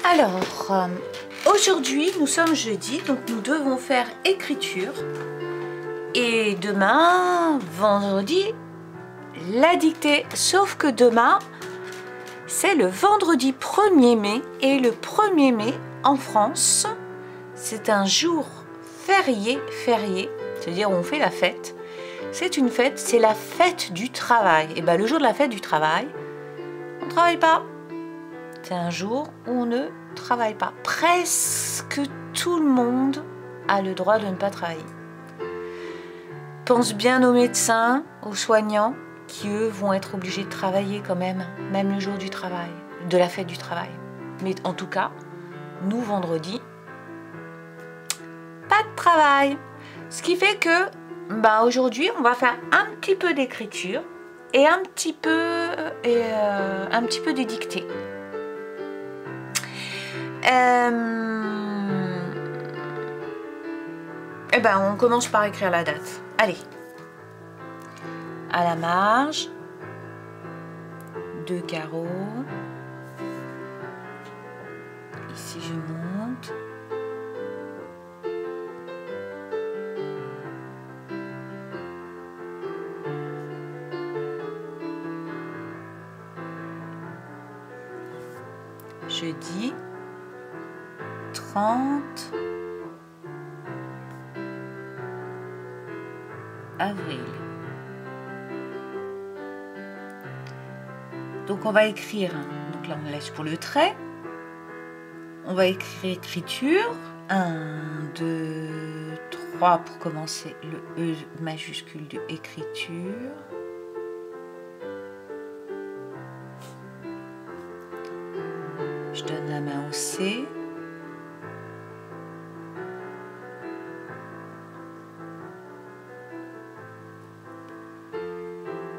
Alors, aujourd'hui, nous sommes jeudi, donc nous devons faire écriture. Et demain, vendredi, la dictée. Sauf que demain, c'est le vendredi 1er mai. Et le 1er mai, en France, c'est un jour férié, c'est-à-dire on fait la fête. C'est une fête, c'est la fête du travail. Et bien le jour de la fête du travail, on ne travaille pas. C'est un jour où on ne travaille pas. Presque tout le monde a le droit de ne pas travailler. Pense bien aux médecins, aux soignants, qui eux vont être obligés de travailler quand même le jour du travail, de la fête du travail. Mais en tout cas, nous vendredi, pas de travail. Ce qui fait que aujourd'hui, on va faire un petit peu d'écriture et un petit peu de dictée. On commence par écrire la date. Allez. À la marge, 2 carreaux. Ici, je monte. Jeudi 30 avril. Donc on va écrire, donc là on laisse pour le trait, on va écrire écriture, 1, 2, 3 pour commencer le E majuscule de écriture. Je donne la main au C.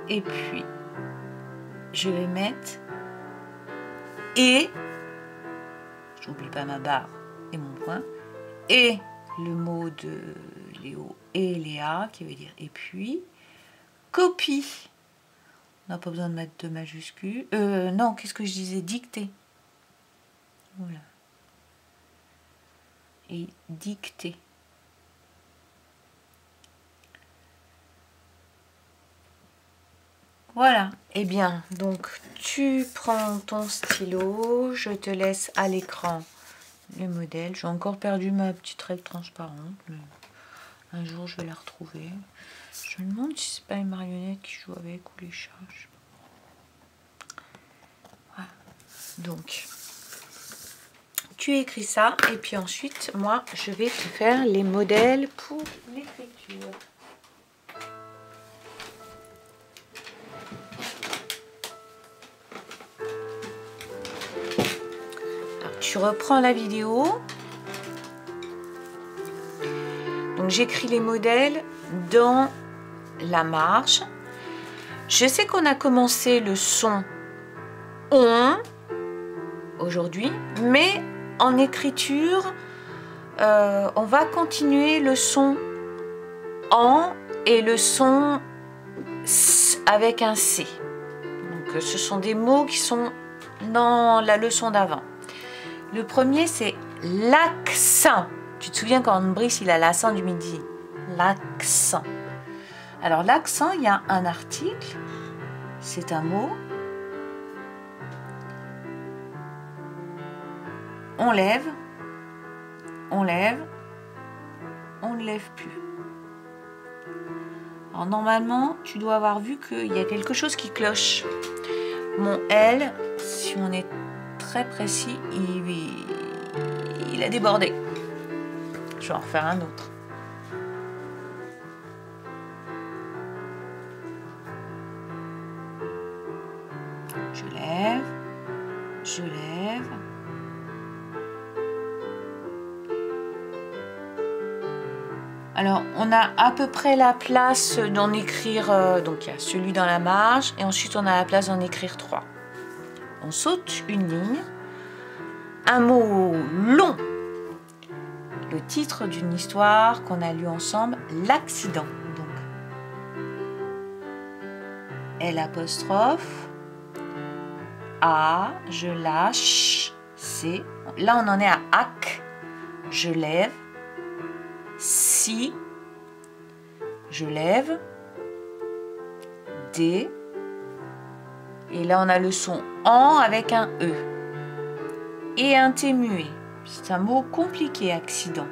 Et puis, je vais mettre et, j'oublie pas ma barre et mon point, et le mot de Léo et Léa, qui veut dire et puis, copie. On n'a pas besoin de mettre de majuscules. Non, qu'est-ce que je disais? Dictée. Voilà. Et dictée. Voilà, eh bien, donc tu prends ton stylo, je te laisse à l'écran le modèle. J'ai encore perdu ma petite règle transparente, mais un jour je vais la retrouver. Je me demande si c'est pas une marionnette qui joue avec ou les chats. Voilà. Donc, tu écris ça et puis ensuite, moi, je vais te faire les modèles pour l'écriture. Tu reprends la vidéo. Donc j'écris les modèles dans la marge. Je sais qu'on a commencé le son on aujourd'hui, mais en écriture, on va continuer le son en et le son s avec un C. Donc ce sont des mots qui sont dans la leçon d'avant. Le premier, c'est l'accent. Tu te souviens quand Brice, il a l'accent du midi? L'accent. Alors, l'accent, il y a un article. C'est un mot. On lève. On lève. On ne lève plus. Alors, normalement, tu dois avoir vu qu'il y a quelque chose qui cloche. Mon L, si on est très précis, il a débordé. Je vais en refaire un autre. Je lève, je lève. Alors, on a à peu près la place d'en écrire, donc il y a celui dans la marge, et ensuite on a la place d'en écrire 3. On saute une ligne, un mot long, le titre d'une histoire qu'on a lu ensemble, l'accident. Donc, L', A, je lâche, C. C. Là, on en est à AC. Je lève. Si. Je lève. D. Et là, on a le son en avec un E. Et un T muet. C'est un mot compliqué, accident.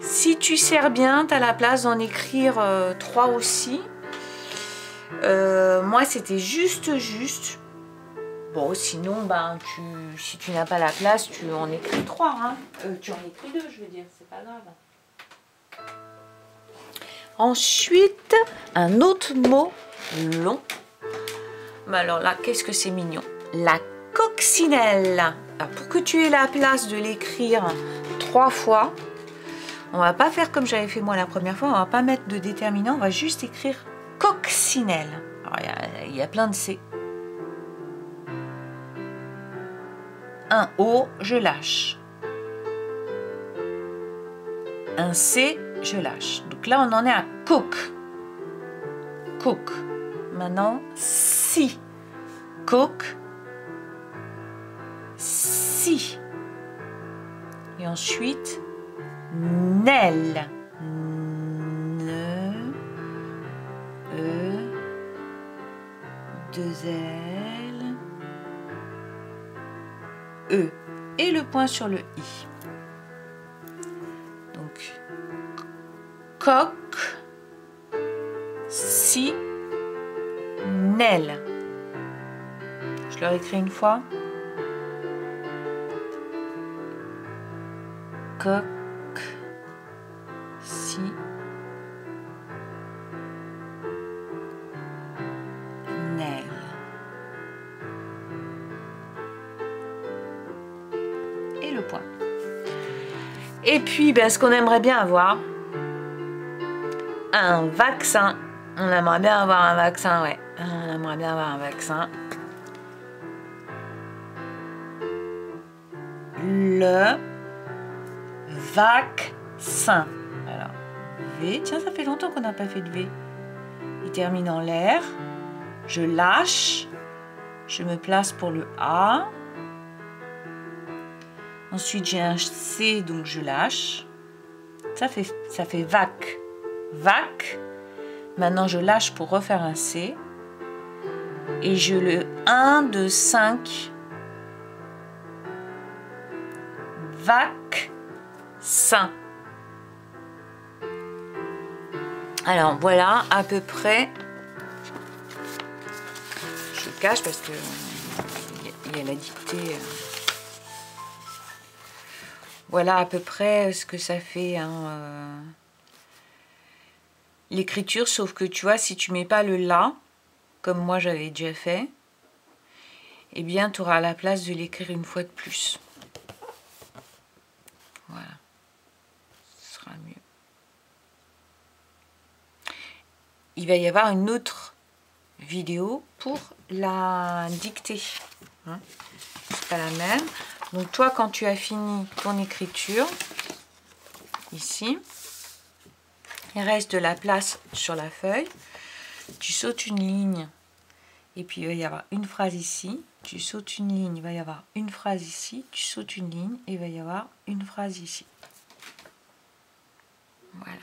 Si tu serres bien, tu as la place d'en écrire 3 aussi. Moi, c'était juste. Bon, sinon, ben, si tu n'as pas la place, tu en écris 3. Hein. Tu en écris 2, je veux dire, c'est pas grave. Ensuite, un autre mot long. Mais alors là, qu'est-ce que c'est mignon. La coccinelle. Alors, pour que tu aies la place de l'écrire 3 fois, on va pas faire comme j'avais fait moi la première fois, on va pas mettre de déterminant, on va juste écrire coccinelle. Alors, il y a plein de C. Un O, je lâche. Un C, je lâche. Donc là, on en est à coq. Coq. Maintenant, si. Coq. Si. Et ensuite, nel. Ne. E. 2 L. E. Et le point sur le I. Donc, coq, si, nel. Je leur écris une fois. Coq, si, nel. Et le point. Et puis, ben, ce qu'on aimerait bien avoir, un vaccin. On aimerait bien avoir un vaccin, ouais. On aimerait bien avoir un vaccin. Le vaccin. Alors, V. Tiens, ça fait longtemps qu'on n'a pas fait de V. Il termine en l'air. Je lâche. Je me place pour le A. Ensuite, j'ai un C, donc je lâche. Ça fait vac. Vac. Maintenant, je lâche pour refaire un C. Et je le 1, 2, 5. Vaccin. Alors, voilà à peu près. Je cache parce que il y a la dictée. Voilà à peu près ce que ça fait. Hein, l'écriture, sauf que tu vois, si tu mets pas le là, comme moi j'avais déjà fait, eh bien tu auras la place de l'écrire une fois de plus. Voilà. Ce sera mieux. Il va y avoir une autre vidéo pour la dictée. Hein, c'est pas la même. Donc toi, quand tu as fini ton écriture, ici, il reste de la place sur la feuille. Tu sautes une ligne et puis il va y avoir une phrase ici. Tu sautes une ligne, il va y avoir une phrase ici. Tu sautes une ligne et il va y avoir une phrase ici. Voilà.